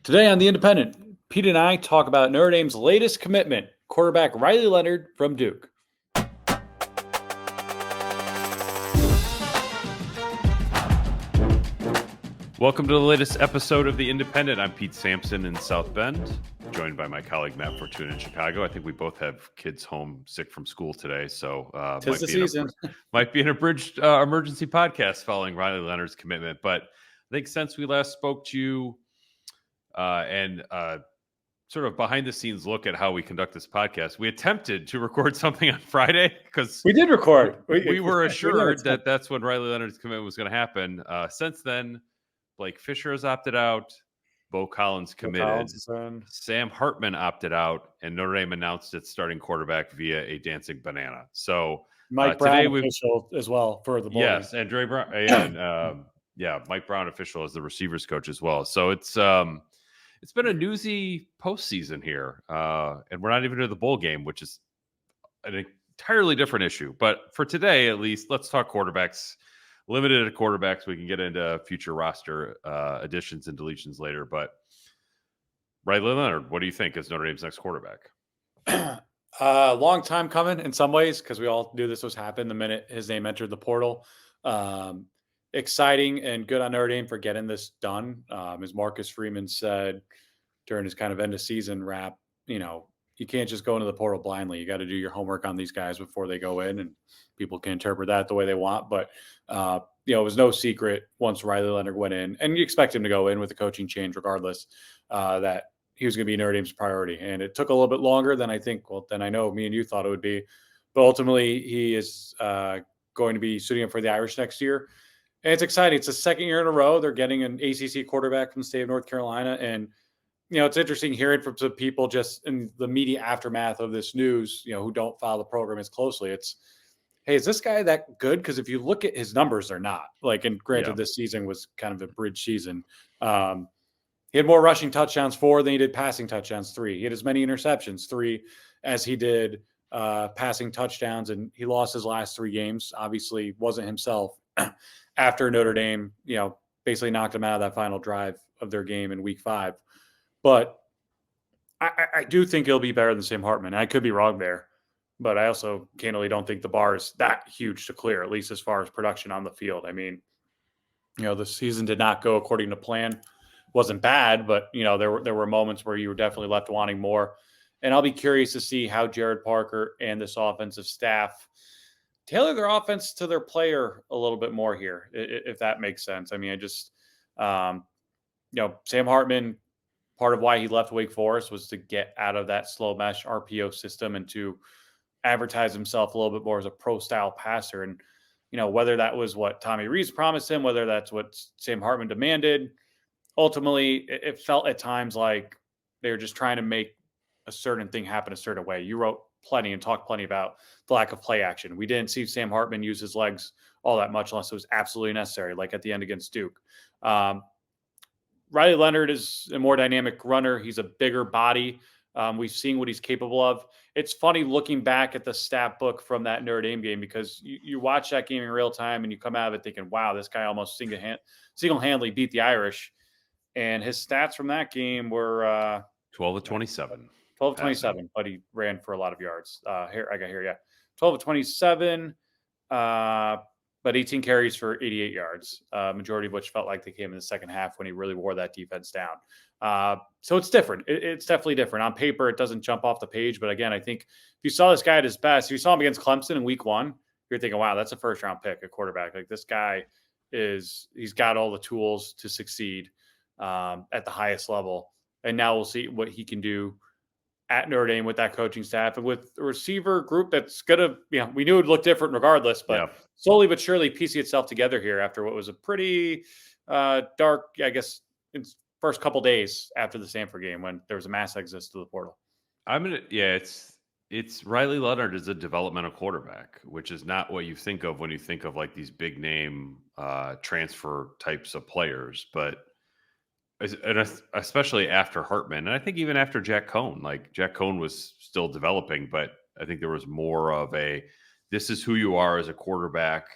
Today on The Independent, Pete and I talk about Notre Dame's latest commitment, quarterback Riley Leonard from Duke. Welcome to the latest episode of The Independent. I'm Pete Sampson in South Bend, joined by my colleague Matt Fortuna in Chicago. I think we both have kids home sick from school today, so might be an abridged emergency podcast following Riley Leonard's commitment. But I think since we last spoke to you and sort of behind-the-scenes look at how we conduct this podcast, we attempted to record something on Friday because we did record. We were assured that that's when Riley Leonard's commitment was going to happen. Since then, Blake Fisher has opted out. Bo Collins committed. Sam Hartman opted out, and Notre Dame announced its starting quarterback via a dancing banana. So Mike Brown official as well for the boys. Yes, and Dre Brown, and Mike Brown official as the receivers coach as well. So it's been a newsy postseason here, and we're not even to the bowl game, which is an entirely different issue. But for today, at least, let's talk quarterbacks. Limited to quarterbacks. We can get into future roster additions and deletions later. But Riley Leonard, what do you think is Notre Dame's next quarterback? Long time coming in some ways, because we all knew this was happening the minute his name entered the portal. Exciting and good on Notre Dame for getting this done. As Marcus Freeman said during his kind of end of season wrap, you can't just go into the portal blindly. You got to do your homework on these guys before they go in, and people can interpret that the way they want. But, it was no secret once Riley Leonard went in, and you expect him to go in with the coaching change regardless, that he was going to be Notre Dame's priority. And it took a little bit longer than I know me and you thought it would be. But ultimately, he is going to be suiting up for the Irish next year. And it's exciting. It's the second year in a row they're getting an ACC quarterback from the state of North Carolina. And it's interesting hearing from some people just in the media aftermath of this news, who don't follow the program as closely. It's, hey, is this guy that good? Because if you look at his numbers, they're not. And granted, This season was kind of a bridge season. He had more rushing touchdowns, 4, than he did passing touchdowns, 3. He had as many interceptions, 3, as he did passing touchdowns. And he lost his last 3 games. Obviously, wasn't himself after Notre Dame, basically knocked him out of that final drive of their game in week 5. But I do think he'll be better than Sam Hartman. I could be wrong there, but I also candidly don't think the bar is that huge to clear, at least as far as production on the field. I mean, the season did not go according to plan. Wasn't bad, but, there were moments where you were definitely left wanting more. And I'll be curious to see how Jared Parker and this offensive staff tailor their offense to their player a little bit more here, if that makes sense. I mean, Sam Hartman, part of why he left Wake Forest was to get out of that slow mesh RPO system and to advertise himself a little bit more as a pro-style passer. And, whether that was what Tommy Rees promised him, whether that's what Sam Hartman demanded, ultimately it felt at times like they were just trying to make a certain thing happen a certain way. You wrote plenty and talked plenty about the lack of play action. We didn't see Sam Hartman use his legs all that much unless it was absolutely necessary, like at the end against Duke. Riley Leonard is a more dynamic runner. He's a bigger body. We've seen what he's capable of. It's funny looking back at the stat book from that Notre Dame game, because you watch that game in real time and you come out of it thinking, wow, this guy almost single-handedly beat the Irish. And his stats from that game were 12 of 27. 12 of 27, but he ran for a lot of yards. 12 of 27, but 18 carries for 88 yards, majority of which felt like they came in the second half when he really wore that defense down. So it's different. It's definitely different. On paper, it doesn't jump off the page. But again, I think if you saw this guy at his best, if you saw him against Clemson in week 1, you're thinking, wow, that's a first-round pick, a quarterback. Like, this guy he's got all the tools to succeed at the highest level. And now we'll see what he can do at Notre Dame with that coaching staff and with a receiver group that's going to, we knew it would look different regardless, but slowly but surely piecing itself together here after what was a pretty dark, I guess, first couple days after the Stanford game when there was a mass exodus to the portal. It's Riley Leonard is a developmental quarterback, which is not what you think of when you think of like these big name transfer types of players, but especially after Hartman, and I think even after Jack Cohn. Like, Jack Cohn was still developing, but I think there was more of this is who you are as a quarterback.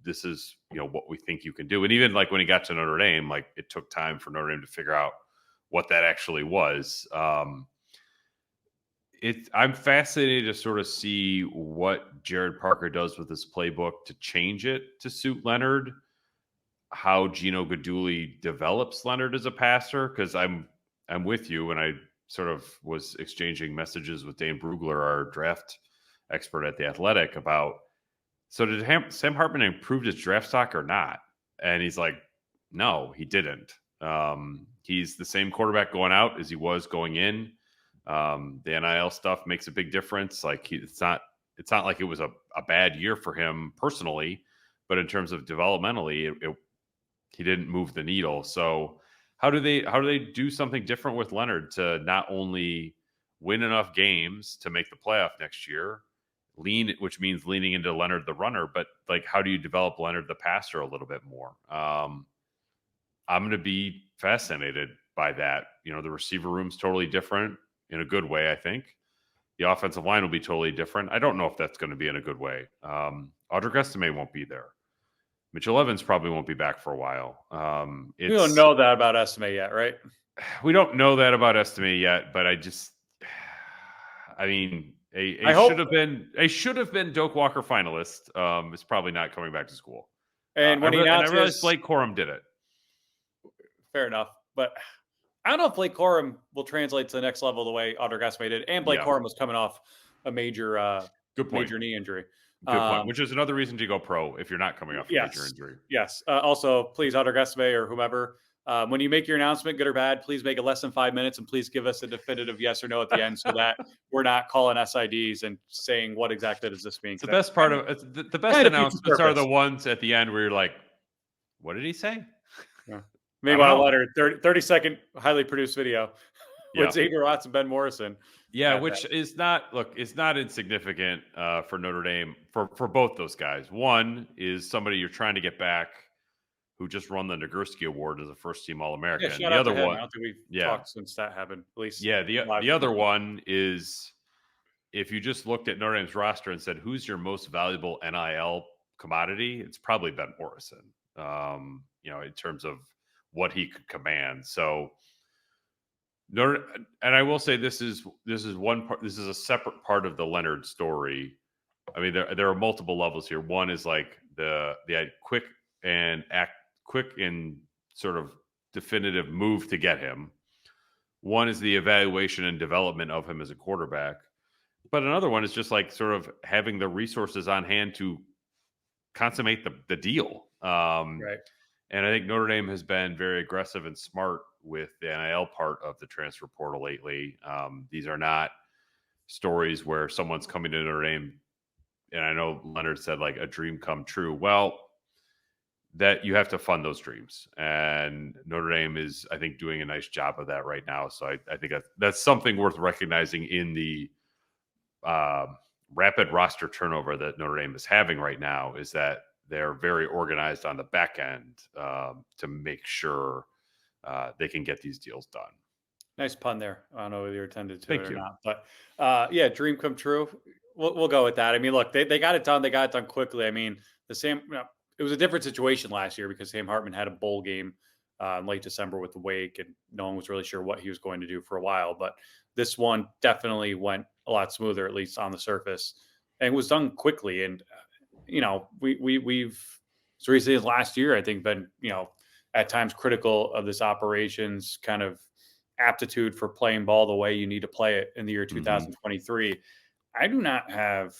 This is, what we think you can do. And even like when he got to Notre Dame, like, it took time for Notre Dame to figure out what that actually was. I'm fascinated to sort of see what Jared Parker does with his playbook to change it to suit Leonard, how Gino Guidugli develops Leonard as a passer, because I'm with you, and I sort of was exchanging messages with Dane Brugler, our draft expert at The Athletic, about, so did Sam Hartman improve his draft stock or not? And he's like, no, he didn't. He's the same quarterback going out as he was going in. The NIL stuff makes a big difference. Like it's not like it was a bad year for him personally, but in terms of developmentally, he didn't move the needle. So how do they do something different with Leonard to not only win enough games to make the playoff next year, which means leaning into Leonard the runner, but like how do you develop Leonard the passer a little bit more? I'm going to be fascinated by that. The receiver room's totally different in a good way, I think. The offensive line will be totally different. I don't know if that's going to be in a good way. Audric Estime won't be there. Mitchell Evans probably won't be back for a while. We don't know that about Estime yet, right? We don't know that about Estime yet, but I mean, a should have been Doak Walker finalist. Is probably not coming back to school. And when I realized Blake Corum did it. Fair enough, but I don't know if Blake Corum will translate to the next level the way Audric Estime did. And Blake Corum was coming off a major knee injury. Good point. Which is another reason to go pro if you're not coming off a major injury. Yes. Also, please, Audric Estime or whomever, when you make your announcement, good or bad, please make it less than 5 minutes and please give us a definitive yes or no at the end so that we're not calling SIDs and saying what exactly does this mean. The best part of the best announcements are the ones at the end where you're like, what did he say? Yeah. Meanwhile, Leonard, 30-second highly produced video with Xavier Watts and Ben Morrison. Yeah, which is not insignificant for Notre Dame for both those guys. One is somebody you're trying to get back who just won the Nagurski Award as a first-team All-American. Yeah, the other one, I don't think we've talked since that happened. At least, the other one is if you just looked at Notre Dame's roster and said, "Who's your most valuable NIL commodity?" It's probably Ben Morrison. In terms of what he could command. So, and I will say this is one part. This is a separate part of the Leonard story. I mean, there are multiple levels here. One is like the quick and sort of definitive move to get him. One is the evaluation and development of him as a quarterback. But another one is just like sort of having the resources on hand to consummate the deal. Right. And I think Notre Dame has been very aggressive and smart with the NIL part of the transfer portal lately. These are not stories where someone's coming to Notre Dame, and I know Leonard said like a dream come true. Well, that you have to fund those dreams, and Notre Dame is, I think, doing a nice job of that right now. So I think that's something worth recognizing in the rapid roster turnover that Notre Dame is having right now, is that they're very organized on the back end to make sure they can get these deals done. Nice pun there. I don't know whether you're attended to it or not, but dream come true. We'll go with that. I mean, look, they got it done. They got it done quickly. I mean, it was a different situation last year because Sam Hartman had a bowl game in late December with the Wake, and no one was really sure what he was going to do for a while. But this one definitely went a lot smoother, at least on the surface, and was done quickly. And we've so recently as last year, I think, been at times critical of this operation's kind of aptitude for playing ball the way you need to play it in the year 2023. I do not have,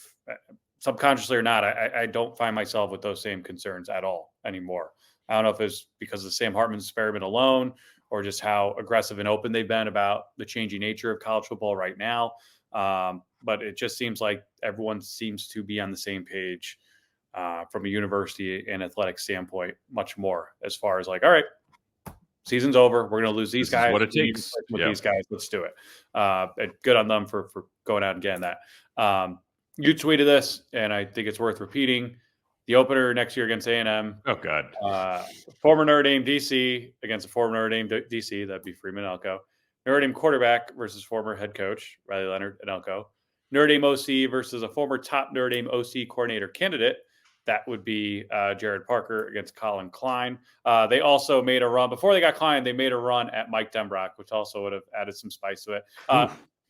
subconsciously or not, I don't find myself with those same concerns at all anymore. I don't know if it's because of Sam Hartman's experiment alone or just how aggressive and open they've been about the changing nature of college football right now. But it just seems like everyone seems to be on the same page from a university and athletic standpoint, much more as far as like, all right, season's over. We're going to lose these guys. What it takes with these guys. Let's do it. And good on them for going out and getting that. You tweeted this, and I think it's worth repeating. The opener next year against A&M. Oh, God. Former Notre Dame DC against a former Notre Dame DC. That'd be Freeman Elko. Notre Dame quarterback versus former head coach Riley Leonard and Elko. Notre Dame OC versus a former top Notre Dame OC coordinator candidate that would be Jared Parker against Colin Klein. They also made a run before they got Klein. They made a run at Mike Denbrock, which also would have added some spice to it.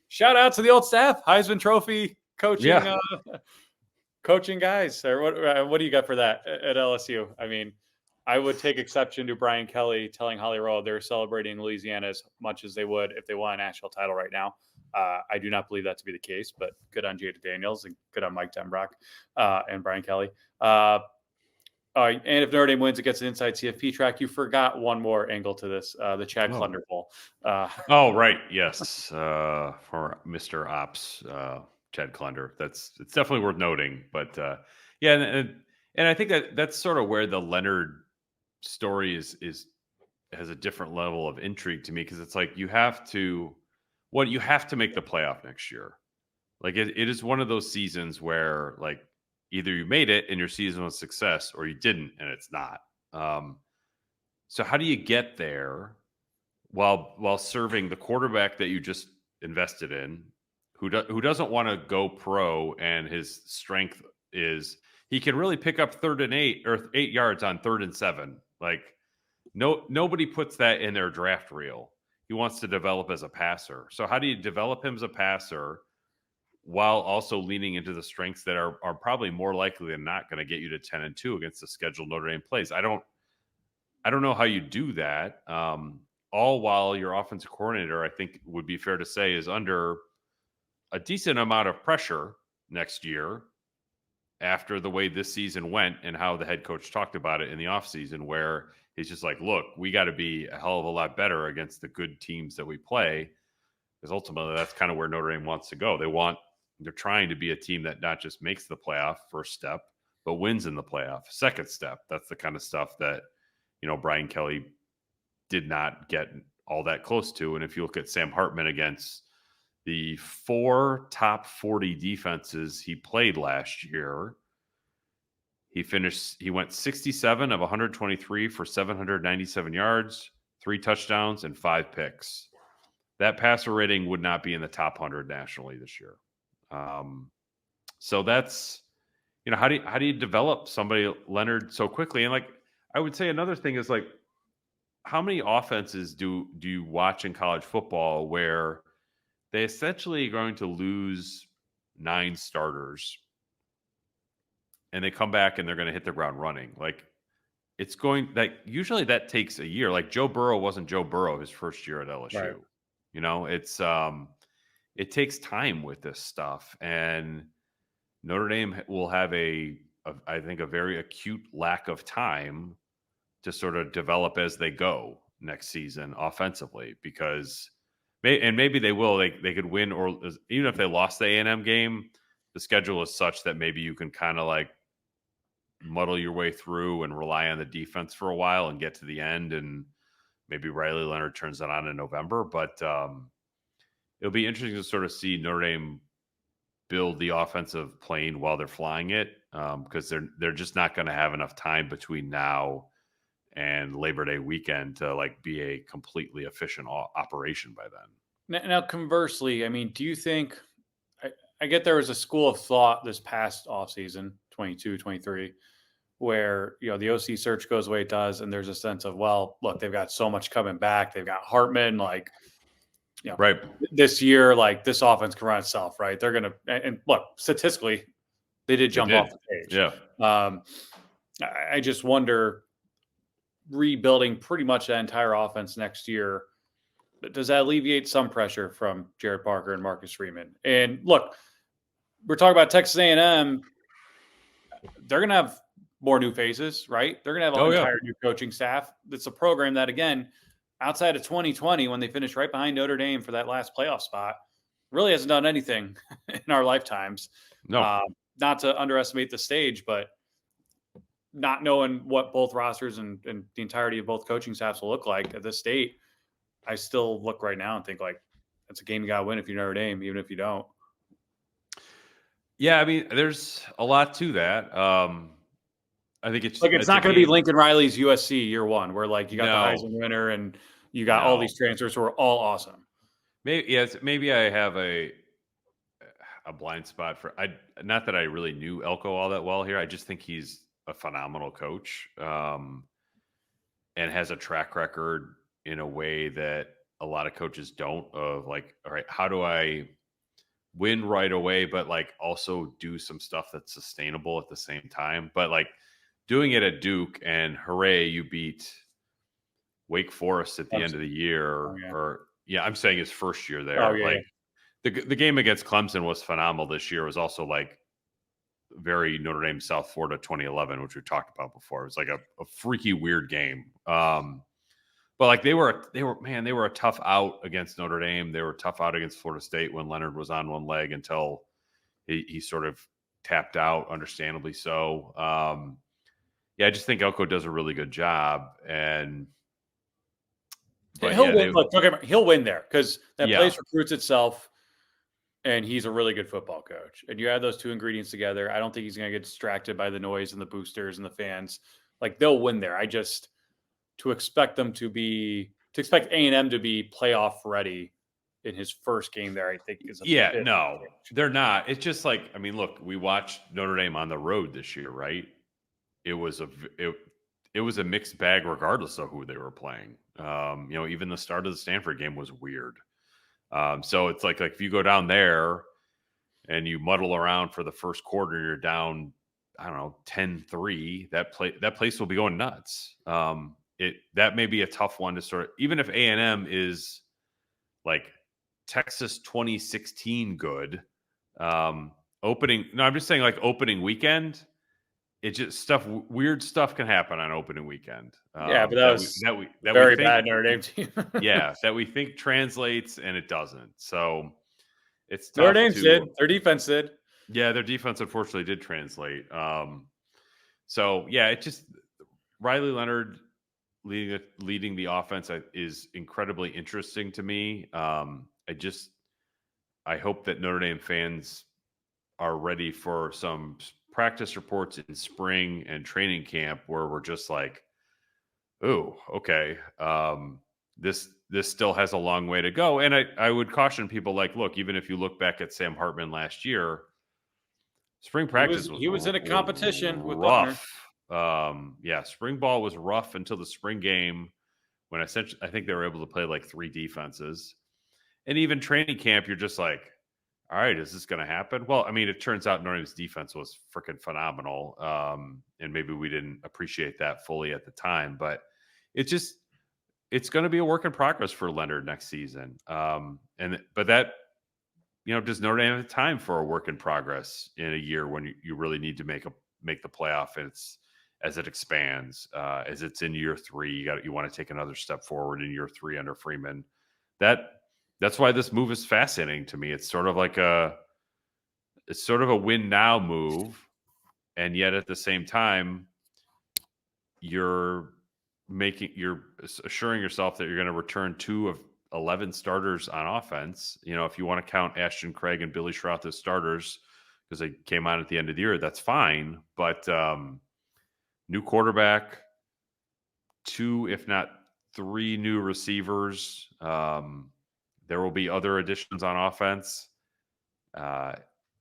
Shout out to the old staff, Heisman Trophy coaching, coaching guys. Or what do you got for that at LSU? I mean, I would take exception to Brian Kelly telling Holly Rowe they're celebrating Louisiana as much as they would if they won a national title right now. I do not believe that to be the case, but good on Jada Daniels and good on Mike Denbrock and Brian Kelly. And if Notre Dame wins, it gets an inside CFP track. You forgot one more angle to this, the Chad Klunder Bowl. Right. Yes. For Mr. Ops, Chad Klunder. It's definitely worth noting. But and I think that's sort of where the Leonard story has a different level of intrigue to me, because it's like you have to make the playoff next year. Like it is one of those seasons where like either you made it and your season was a success, or you didn't and it's not. So how do you get there while serving the quarterback that you just invested in, who doesn't want to go pro, and his strength is he can really pick up 3rd and 8 or 8 yards on 3rd and 7. Like nobody puts that in their draft reel. He wants to develop as a passer. So how do you develop him as a passer while also leaning into the strengths that are probably more likely than not going to get you to 10-2 against the scheduled Notre Dame plays? I don't know how you do that. All while your offensive coordinator, I think would be fair to say, is under a decent amount of pressure next year after the way this season went and how the head coach talked about it in the offseason, where he's just like, look, we got to be a hell of a lot better against the good teams that we play, because ultimately that's kind of where Notre Dame wants to go. They're trying to be a team that not just makes the playoff first step, but wins in the playoff second step. That's the kind of stuff that, Brian Kelly did not get all that close to. And if you look at Sam Hartman against the 4 top 40 defenses he played last year, he went 67 of 123 for 797 yards, 3 touchdowns, and 5 picks. That passer rating would not be in the top 100 nationally this year. So that's, how do you develop somebody Leonard so quickly? And like, I would say another thing is like, how many offenses do you watch in college football where they essentially are going to lose 9 starters and they come back and they're going to hit the ground running? Like usually that takes a year. Like Joe Burrow wasn't Joe Burrow his first year at LSU. Right. It takes time with this stuff, and Notre Dame will have I think a very acute lack of time to sort of develop as they go next season offensively, because maybe they will. They could win, or even if they lost the A&M game, the schedule is such that maybe you can kind of like muddle your way through and rely on the defense for a while and get to the end, and maybe Riley Leonard turns it on in November. But it'll be interesting to sort of see Notre Dame build the offensive plane while they're flying it, because they're just not going to have enough time between now and Labor Day weekend to like be a completely efficient operation by then. Now, conversely, I mean, do you think, I get there was a school of thought this past offseason, 22, 23, where, the OC search goes the way it does. And there's a sense of, well, look, they've got so much coming back. They've got Hartman, like, right. This year, like this offense can run itself, right? They're going to, and look, statistically, they did jump off the page. Yeah. I just wonder, rebuilding pretty much that entire offense next year, does that alleviate some pressure from Jared Parker and Marcus Freeman? And look, we're talking about Texas A&M. They're going to have more new faces, right? They're going to have an entire new coaching staff. It's a program that, again, outside of 2020, when they finished right behind Notre Dame for that last playoff spot, really hasn't done anything in our lifetimes. No. Not to underestimate the stage, but not knowing what both rosters and the entirety of both coaching staffs will look like at this state, I still look right now and think like, it's a game you got to win if you're Notre Dame, even if you don't. Yeah, I mean, there's a lot to that. I think it's like it's not going to be Lincoln Riley's USC year one, where like you got the Heisman winner and you got all these transfers who are all awesome. Maybe I have a blind spot for not that I really knew Elko all that well here. I just think he's a phenomenal coach, and has a track record in a way that a lot of coaches don't, of like, all right, how do I win right away, but like also do some stuff that's sustainable at the same time. But like doing it at Duke, and hooray, you beat Wake Forest at the end of the year. I'm saying his first year there. Like the game against Clemson was phenomenal this year. It was also like very Notre Dame South Florida 2011, which we talked about before. It was like a freaky weird game. But like they were a tough out against Notre Dame. They were tough out against Florida State when Leonard was on one leg until he sort of tapped out, understandably so. I just think Elko does a really good job, and he'll win. He'll win there because that place recruits itself, and he's a really good football coach. And you add those two ingredients together, I don't think he's going to get distracted by the noise and the boosters and the fans. Like they'll win there. To expect A&M to be playoff ready in his first game there, I think is no, they're not. It's just like, I mean, look, we watched Notre Dame on the road this year, right? It was a mixed bag regardless of who they were playing. Even the start of the Stanford game was weird. So it's like if you go down there and you muddle around for the first quarter, you're down, I don't know, 10-3, that place will be going nuts. That may be a tough one to sort of, even if A&M is like Texas 2016 good, I'm just saying like opening weekend, it just weird stuff can happen on opening weekend. But that was very bad Notre Dame team. That we think translates and it doesn't. So it's tough. Notre Dame did. Their defense did. Yeah, their defense unfortunately did translate. It just Riley Leonard leading the offense is incredibly interesting to me. I hope that Notre Dame fans are ready for some practice reports in spring and training camp where we're just like, oh, okay, this still has a long way to go. And I would caution people, like, look, even if you look back at Sam Hartman last year, spring practice he was in a competition with rough. Spring ball was rough until the spring game when essentially I think they were able to play like 3 defenses. And even training camp, you're just like, all right, is this going to happen? Well, I mean, it turns out Notre Dame's defense was freaking phenomenal. And maybe we didn't appreciate that fully at the time, but it's going to be a work in progress for Leonard next season. But that, does Notre Dame have time for a work in progress in a year when you really need to make the playoff? And as it expands, as it's in year 3, you want to take another step forward in year 3 under Freeman. That's why this move is fascinating to me. It's sort of a win now move, and yet at the same time, you're assuring yourself that you're going to return 2 of 11 starters on offense. If you want to count Ashton Craig and Billy Schroth as starters because they came on at the end of the year, that's fine. But new quarterback, 2, if not 3 new receivers. There will be other additions on offense. Probably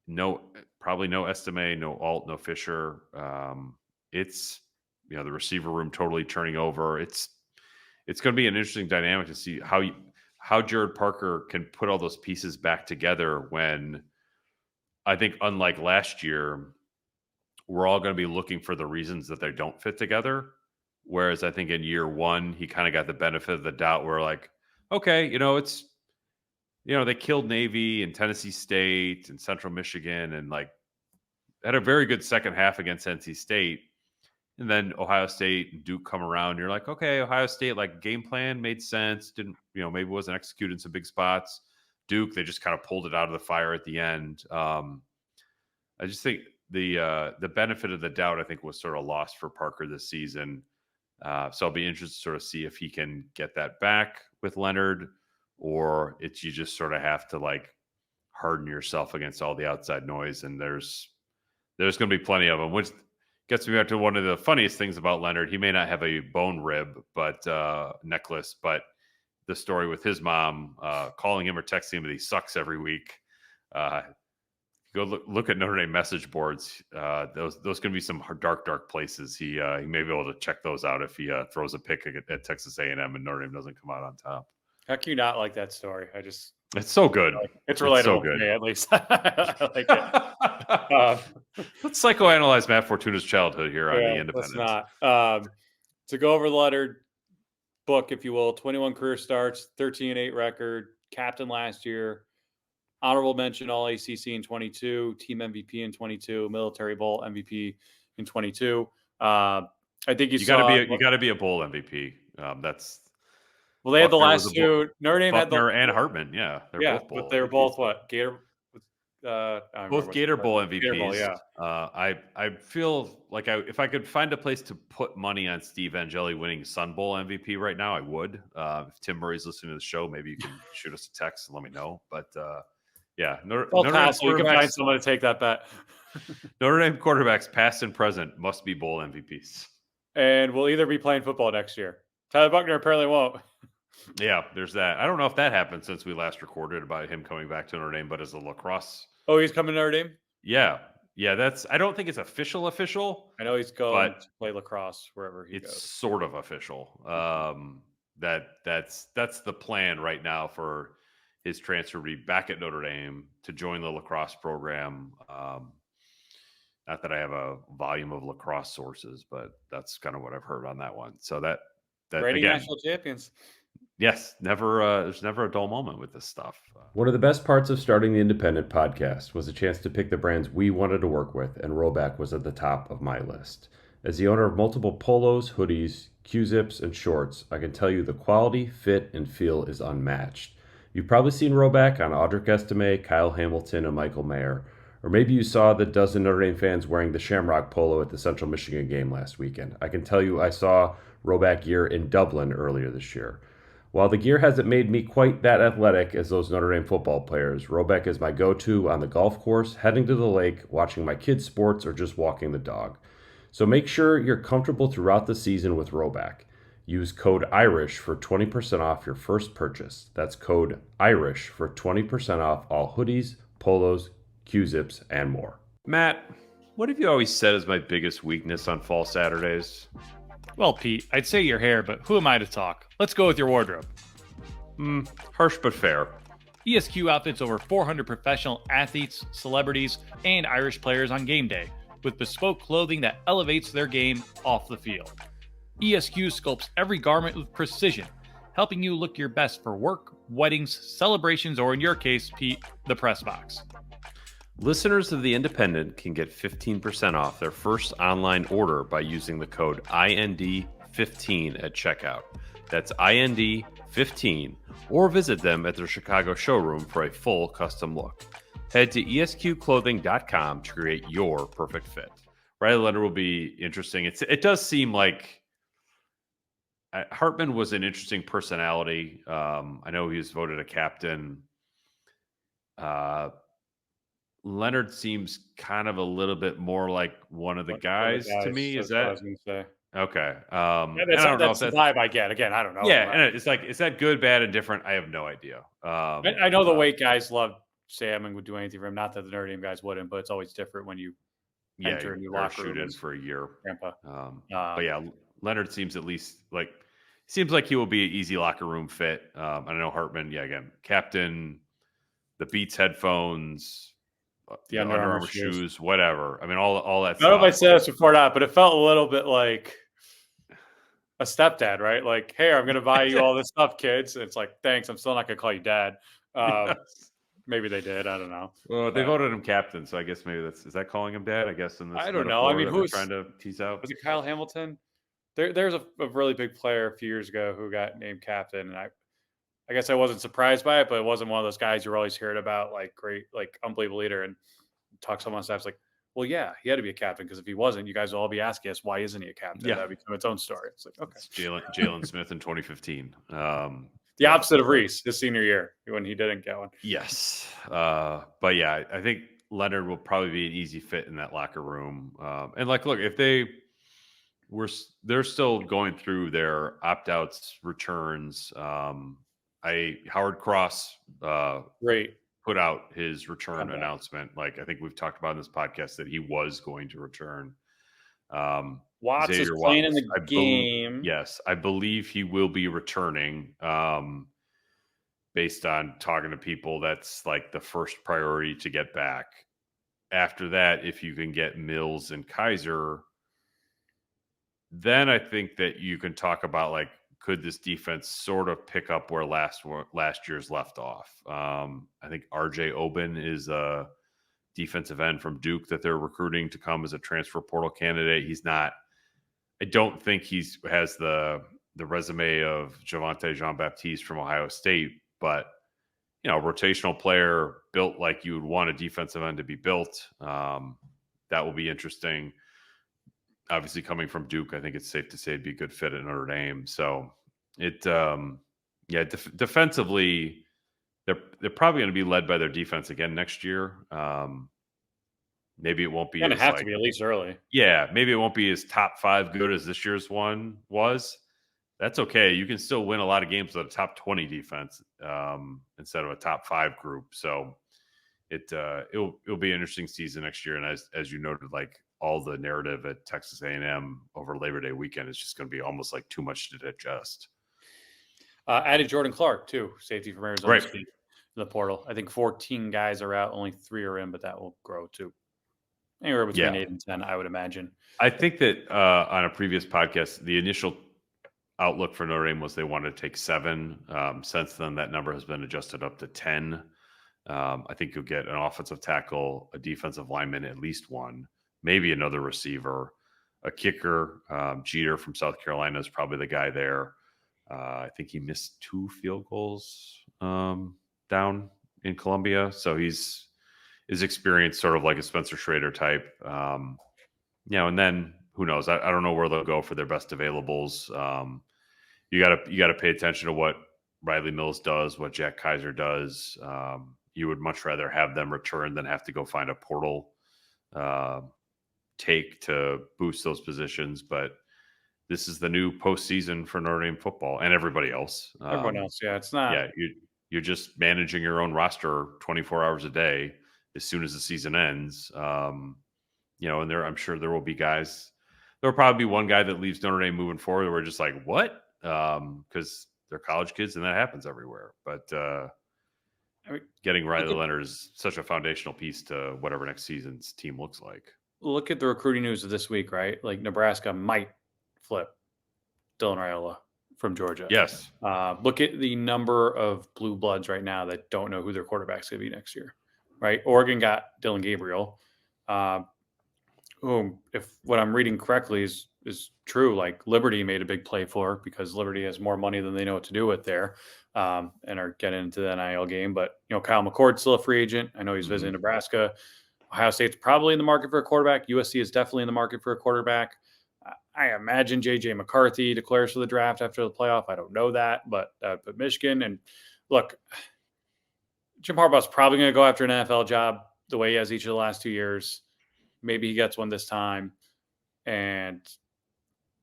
no Estime, no Alt, no Fisher. It's the receiver room totally turning over. It's going to be an interesting dynamic to see how Jared Parker can put all those pieces back together when, I think, unlike last year, we're all going to be looking for the reasons that they don't fit together. Whereas I think in year 1, he kind of got the benefit of the doubt. We're like, okay, they killed Navy and Tennessee State and Central Michigan and like had a very good second half against NC State. And then Ohio State and Duke come around. You're like, okay, Ohio State, like game plan made sense. Didn't, maybe wasn't executed in some big spots. Duke, they just kind of pulled it out of the fire at the end. I just think the benefit of the doubt, I think, was sort of lost for Parker this season. So I'll be interested to sort of see if he can get that back with Leonard, or you just sort of have to like harden yourself against all the outside noise. And there's going to be plenty of them, which gets me back to one of the funniest things about Leonard. He may not have a bone rib, necklace, but the story with his mom calling him or texting him that he sucks every week. go look at Notre Dame message boards. Those can be some dark places. He may be able to check those out if he throws a pick at Texas A&M and Notre Dame doesn't come out on top. How can you not like that story? It's so good. It's relatable so good. To me, at least. I like it. Let's psychoanalyze Matt Fortuna's childhood here on the Independent. Let's not. To go over the Leonard book, if you will, 21 career starts, 13-8 record, captain last year, honorable mention All ACC in 22, team MVP in 22, Military Bowl MVP in 22. I think you got to be a bowl MVP. That's well, they had the last two. Notre Dame had and Hartman. Yeah, they're both bowl. But they were both what? Gator. Both Gator Bowl MVPs. Gator Bowl, yeah. I feel like if I could find a place to put money on Steve Angeli winning Sun Bowl MVP right now, I would. If Tim Murray's listening to the show, maybe you can shoot us a text and let me know. But yeah, Notre Dame you can find someone to take that bet. Notre Dame quarterbacks, past and present, must be bowl MVPs. And we'll either be playing football next year. Tyler Buckner apparently won't. Yeah, there's that. I don't know if that happened since we last recorded about him coming back to Notre Dame, but as a lacrosse. Oh, he's coming to Notre Dame? Yeah. I don't think it's official. I know he's going to play lacrosse wherever he goes. It's sort of official. That's the plan right now for his transfer to be back at Notre Dame to join the lacrosse program. Not that I have a volume of lacrosse sources, but that's kind of what I've heard on that one. So that reigning national champions. Yes, there's never a dull moment with this stuff. One of the best parts of starting the Independent podcast was a chance to pick the brands we wanted to work with, and Roback was at the top of my list. As the owner of multiple polos, hoodies, Q-zips, and shorts, I can tell you the quality, fit, and feel is unmatched. You've probably seen Roback on Audric Estime, Kyle Hamilton, and Michael Mayer. Or maybe you saw the dozen Notre Dame fans wearing the Shamrock polo at the Central Michigan game last weekend. I can tell you I saw Roback gear in Dublin earlier this year. While the gear hasn't made me quite that athletic as those Notre Dame football players, Roback is my go-to on the golf course, heading to the lake, watching my kids' sports, or just walking the dog. So make sure you're comfortable throughout the season with Roback. Use code IRISH for 20% off your first purchase. That's code IRISH for 20% off all hoodies, polos, Q-zips, and more. Matt, what have you always said is my biggest weakness on fall Saturdays? Well, Pete, I'd say your hair, but who am I to talk? Let's go with your wardrobe. Harsh but fair. ESQ outfits over 400 professional athletes, celebrities, and Irish players on game day, with bespoke clothing that elevates their game off the field. ESQ sculpts every garment with precision, helping you look your best for work, weddings, celebrations, or in your case, Pete, the press box. Listeners of The Independent can get 15% off their first online order by using the code IND15 at checkout. That's IND15, or visit them at their Chicago showroom for a full custom look. Head to esqclothing.com to create your perfect fit. Riley Leonard will be interesting. It does seem like Hartman was an interesting personality. I know he was voted a captain. Leonard seems kind of a little bit more like one of the guys to me. Is that? I was going to say. Okay. That's the vibe I get. Again, I don't know. Yeah, and it's like, is that good, bad, and different? I have no idea. I know the weight guys love Sam and would do anything for him. Not that the Notre Dame guys wouldn't, but it's always different when you enter a new locker room. In for a year. Grandpa. But yeah, Leonard seems at least seems like he will be an easy locker room fit. I know Hartman. Yeah, again, captain, the Beats headphones. The Under Armour shoes, whatever. I mean, all that stuff. I don't know if I said this before or not, but it felt a little bit like a stepdad, right? Like, hey, I'm going to buy you all this stuff, kids. And it's like, thanks. I'm still not going to call you dad. Yes. Maybe they did. I don't know. Well, they voted him captain, so I guess maybe is that calling him dad? I guess in this. I don't know. I mean, who's trying to tease out? Was it Kyle Hamilton? There's a really big player a few years ago who got named captain, and I guess I wasn't surprised by it, but it wasn't one of those guys you're always hearing about, like great, like unbelievable leader. And talk to someone on staff's like, well, yeah, he had to be a captain because if he wasn't, you guys will all be asking us why isn't he a captain? Yeah, that become its own story. It's like, okay, it's Jalen Smith in 2015. The opposite of Reese his senior year when he didn't get one. Yes, but yeah, I think Leonard will probably be an easy fit in that locker room. And look, if they're still going through their opt-outs returns. Howard Cross, great put out his return announcement. Like I think we've talked about in this podcast that he was going to return. Watts is playing in the game. Yes, I believe he will be returning. Based on talking to people, that's like the first priority to get back. After that, if you can get Mills and Kaiser, then I think that you can talk about like, could this defense sort of pick up where last year's left off? I think RJ Oben is a defensive end from Duke that they're recruiting to come as a transfer portal candidate. He's not. I don't think has the resume of Javonte Jean-Baptiste from Ohio State, but rotational player built like you would want a defensive end to be built. That will be interesting. Obviously, coming from Duke, I think it's safe to say it'd be a good fit at Notre Dame. So defensively, they're probably going to be led by their defense again next year. Maybe it won't be. Going to have to be at least early. Yeah, maybe it won't be as top 5 good as this year's one was. That's okay. You can still win a lot of games with a top 20 defense instead of a top 5 group. So it'll be an interesting season next year. And as you noted, like all the narrative at Texas A&M over Labor Day weekend is just going to be almost like too much to digest. Added Jordan Clark too, safety from Arizona right. State, in the portal. I think 14 guys are out, only 3 are in, but that will grow too. Anywhere between 8 and 10, I would imagine. I think that on a previous podcast, the initial outlook for Notre Dame was they wanted to take 7. Since then, that number has been adjusted up to 10. I think you'll get an offensive tackle, a defensive lineman, at least 1, maybe another receiver, a kicker. Jeter from South Carolina is probably the guy there. I think he missed 2 field goals down in Columbia. So his experience sort of like a Spencer Schrader type. And then who knows? I don't know where they'll go for their best availables. You gotta pay attention to what Riley Mills does, what Jack Kaiser does. You would much rather have them return than have to go find a portal take to boost those positions. But this is the new postseason for Notre Dame football and everybody else. Everyone else, yeah, it's not. Yeah, you're just managing your own roster 24 hours a day. As soon as the season ends, and I'm sure there will be guys. There will probably be one guy that leaves Notre Dame moving forward. We're just like, what? Because they're college kids, and that happens everywhere. But getting Riley Leonard is such a foundational piece to whatever next season's team looks like. Look at the recruiting news of this week, right? Like Nebraska might flip Dylan Raiola from Georgia. Yes. Look at the number of blue bloods right now that don't know who their quarterback's going to be next year. Right, Oregon got Dylan Gabriel, whom, if what I'm reading correctly is true, like Liberty made a big play for because Liberty has more money than they know what to do with there, and are getting into the NIL game. But Kyle McCord's still a free agent. I know he's visiting Nebraska. Ohio State's probably in the market for a quarterback. USC is definitely in the market for a quarterback. I imagine J.J. McCarthy declares for the draft after the playoff. I don't know that, but Michigan. And look, Jim Harbaugh's probably going to go after an NFL job the way he has each of the last 2 years. Maybe he gets one this time. And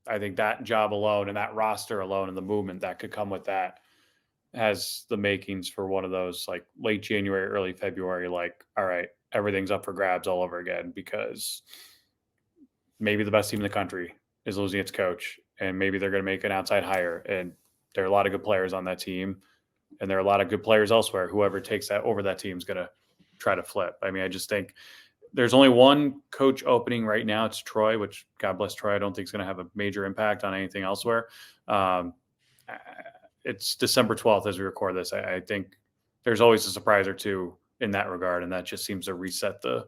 I think that job alone and that roster alone and the movement that could come with that has the makings for one of those like late January, early February, like, all right, everything's up for grabs all over again because maybe the best team in the country is losing its coach and maybe they're going to make an outside hire. And there are a lot of good players on that team. And there are a lot of good players elsewhere. Whoever takes that over that team is going to try to flip. I mean, I just think there's only one coach opening right now. It's Troy, which God bless Troy. I don't think is going to have a major impact on anything elsewhere. It's December 12th as we record this. I think there's always a surprise or two in that regard. And that just seems to reset the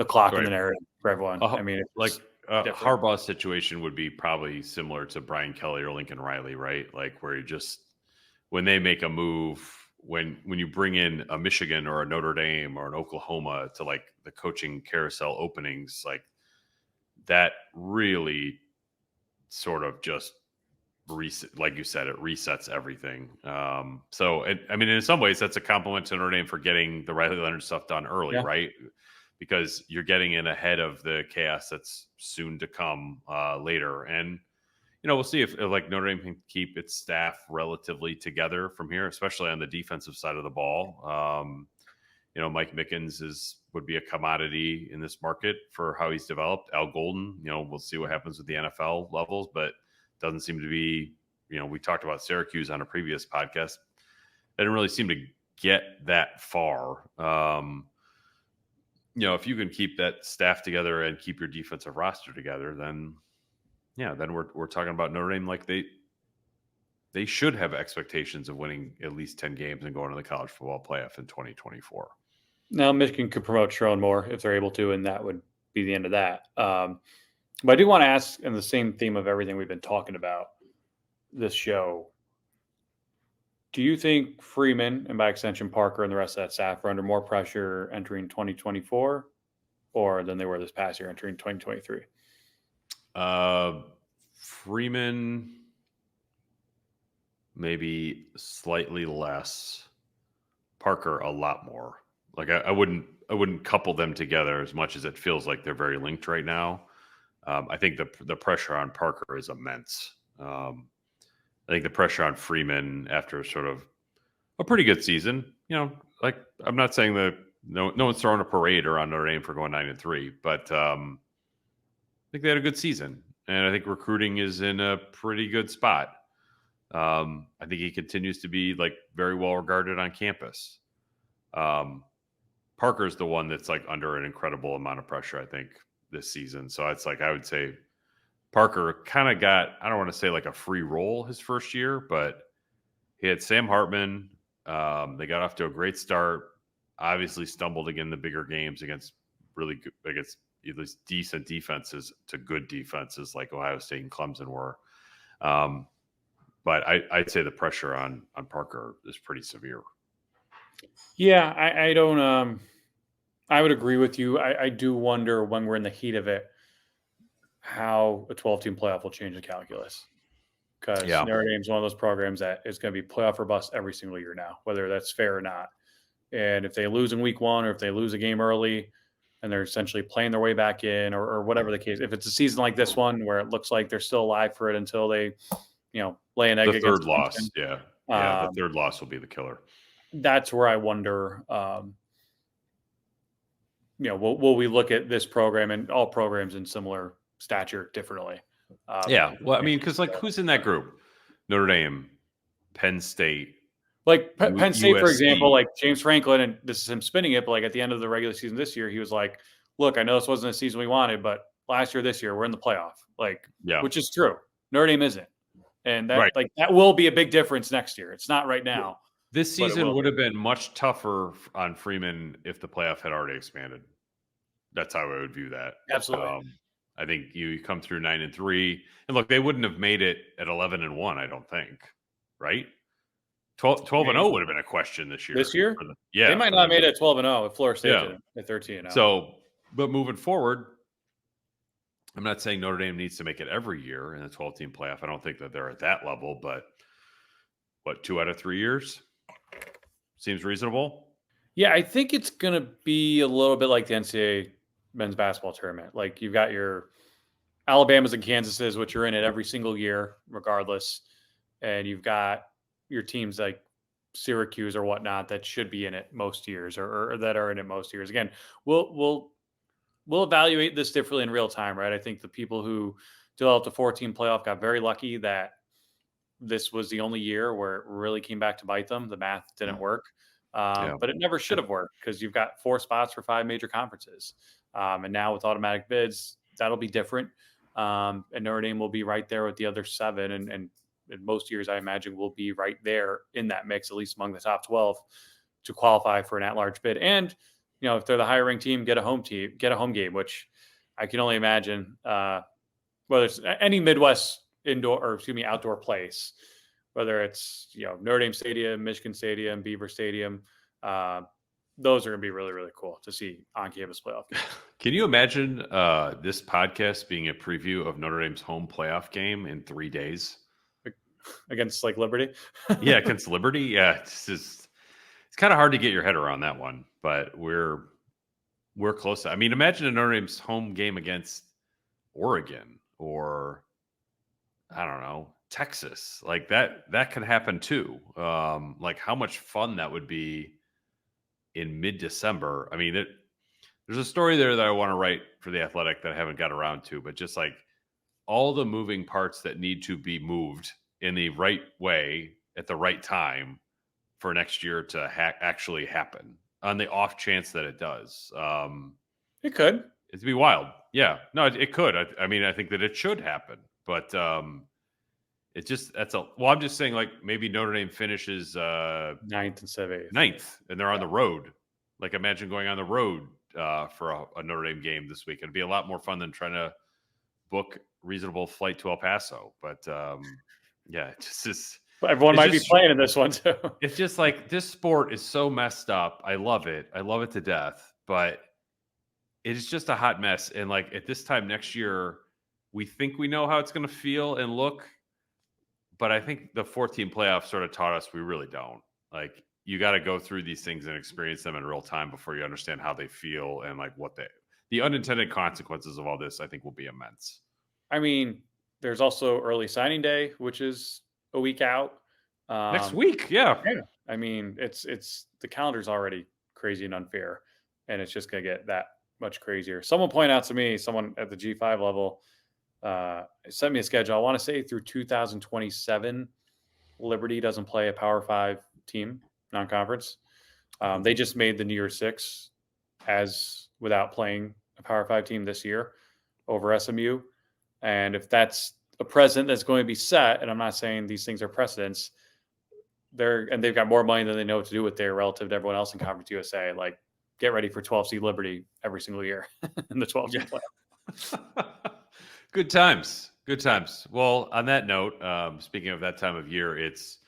clock and the narrative for everyone. I mean, it's Harbaugh's situation would be probably similar to Brian Kelly or Lincoln Riley, right? Like where you just, when they make a move, when you bring in a Michigan or a Notre Dame or an Oklahoma to like the coaching carousel openings, like that really sort of just reset, like you said, it resets everything. In some ways that's a compliment to Notre Dame for getting the Riley Leonard stuff done early, right? Because you're getting in ahead of the chaos that's soon to come later. And we'll see if like Notre Dame can keep its staff relatively together from here, especially on the defensive side of the ball. Mike Mickens would be a commodity in this market for how he's developed. Al Golden, we'll see what happens with the NFL levels, but doesn't seem to be, we talked about Syracuse on a previous podcast. They didn't really seem to get that far. If you can keep that staff together and keep your defensive roster together, then we're talking about Notre Dame like they should have expectations of winning at least 10 games and going to the college football playoff in 2024. Now, Michigan could promote Sharon more if they're able to, and that would be the end of that. But I do want to ask, in the same theme of everything we've been talking about this show, do you think Freeman and by extension Parker and the rest of that staff are under more pressure entering 2024 or than they were this past year entering 2023? Freeman, maybe slightly less. Parker, a lot more. Like I wouldn't couple them together as much as it feels like they're very linked right now. I think the pressure on Parker is immense. I think the pressure on Freeman after sort of a pretty good season, like I'm not saying that no one's throwing a parade around Notre Dame for going 9-3, but I think they had a good season, and I think recruiting is in a pretty good spot. I think he continues to be like very well regarded on campus. Parker's the one that's like under an incredible amount of pressure, I think, this season. So it's like I would say Parker kind of got, I don't want to say like a free roll his first year, but he had Sam Hartman. They got off to a great start. Obviously stumbled again in the bigger games against really good, against at least decent defenses to good defenses like Ohio State and Clemson were. But I'd say the pressure on Parker is pretty severe. Yeah, I don't. I would agree with you. I do wonder when we're in the heat of it, how a 12-team playoff will change the calculus. Because Notre Dame's one of those programs that is going to be playoff or bust every single year now, whether that's fair or not. And if they lose in week one or if they lose a game early and they're essentially playing their way back in or whatever the case, if it's a season like this one where it looks like they're still alive for it until they, lay an egg the against third loss. Clemson, The third loss will be the killer. That's where I wonder, will we look at this program and all programs in similar stature differently? Well, I mean, because like who's in that group? Notre Dame, Penn State. Like Penn State, USC. for example, like James Franklin, and this is him spinning it, but like at the end of the regular season this year, he was like, look, I know this wasn't a season we wanted, but last year, this year, we're in the playoff. Which is true. Notre Dame isn't. And that that will be a big difference next year. It's not right now. This season would have been much tougher on Freeman if the playoff had already expanded. That's how I would view that. Absolutely. I think you come through 9-3, and look, they wouldn't have made it at 11-1. I don't think, right? 12-0 would have been a question this year. This year, they might not have made it at 12-0 if Florida State at 13-0. So, but moving forward, I'm not saying Notre Dame needs to make it every year in the 12-team playoff. I don't think that they're at that level, but 2 out of 3 years seems reasonable. Yeah, I think it's going to be a little bit like the NCAA men's basketball tournament. Like you've got your Alabamas and Kansases, which are in it every single year, regardless. And you've got your teams like Syracuse or whatnot that should be in it most years or that are in it most years. Again, we'll evaluate this differently in real time, right? I think the people who developed a 14 playoff got very lucky that this was the only year where it really came back to bite them. The math didn't work, but it never should have worked because you've got 4 spots for 5 major conferences. And now with automatic bids, that'll be different. And Notre Dame will be right there with the other 7. And in most years, I imagine will be right there in that mix, at least among the top 12 to qualify for an at-large bid. And, if they're the higher ranked team, get a home game, which I can only imagine, whether it's any Midwest outdoor place, whether it's, Notre Dame Stadium, Michigan Stadium, Beaver Stadium, those are going to be really, really cool to see on-campus playoff games. Can you imagine this podcast being a preview of Notre Dame's home playoff game in 3 days? Against Liberty? Yeah, against Liberty. Yeah, it's kind of hard to get your head around that one, but we're close. I mean, imagine a Notre Dame's home game against Oregon or I don't know, Texas. Like that could happen too. Like how much fun that would be in mid-December. I mean, there's a story there that I want to write for The Athletic that I haven't got around to, but just like all the moving parts that need to be moved in the right way at the right time for next year to actually happen on the off chance that it does. It could. It'd be wild. Yeah. No, it could. I mean, I think that it should happen, but it just, I'm just saying, like, maybe Notre Dame finishes ninth instead of 8th. Ninth, and they're on the road. Like, imagine going on the road for a Notre Dame game this week. It'd be a lot more fun than trying to book reasonable flight to El Paso. But yeah, it just is. Everyone might be playing in this one too. It's just like, this sport is so messed up. I love it. I love it to death. But it is just a hot mess. And like, at this time next year, we think we know how it's going to feel and look. But I think the 14 playoffs sort of taught us we really don't. Like, you got to go through these things and experience them in real time before you understand how they feel and like the unintended consequences of all this, I think, will be immense. I mean, there's also early signing day, which is a week out. Next week, yeah. I mean, it's the calendar's already crazy and unfair, and it's just going to get that much crazier. Someone pointed out to me, someone at the G5 level, sent me a schedule. I want to say through 2027, Liberty doesn't play a Power 5 team, non-conference. They just made the New Year's Six without playing a Power 5 team this year over SMU. And if that's a precedent that's going to be set, and I'm not saying these things are precedents, they've got more money than they know what to do with there relative to everyone else in Conference USA. Like, get ready for 12 seed Liberty every single year in the 12 seed playoff. Good times. Good times. Well, on that note, speaking of that time of year, it's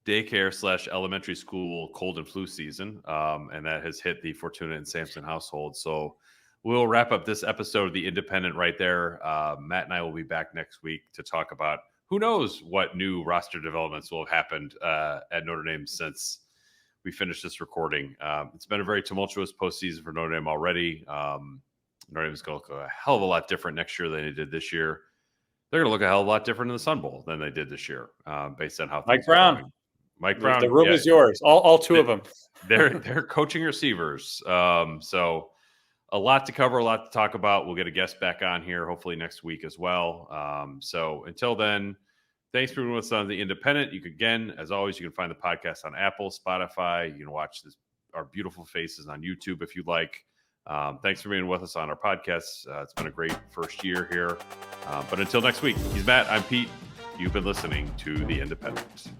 daycare / elementary school cold and flu season, and that has hit the Fortuna and Sampson household. So we'll wrap up this episode of The Independent right there. Matt and I will be back next week to talk about who knows what new roster developments will have happened at Notre Dame since we finished this recording. It's been a very tumultuous postseason for Notre Dame already. Notre Dame is going to look a hell of a lot different next year than they did this year. They're going to look a hell of a lot different in the Sun Bowl than they did this year, based on how Mike Brown. Mike Brown. The room is yours. All two of them. They're coaching receivers. So a lot to cover, a lot to talk about. We'll get a guest back on here hopefully next week as well. So until then, thanks for being with us on The Independent. You can, again, as always, you can find the podcast on Apple, Spotify. You can watch our beautiful faces on YouTube if you'd like. Thanks for being with us on our podcast. It's been a great first year here. But until next week, he's Matt. I'm Pete. You've been listening to The Independent.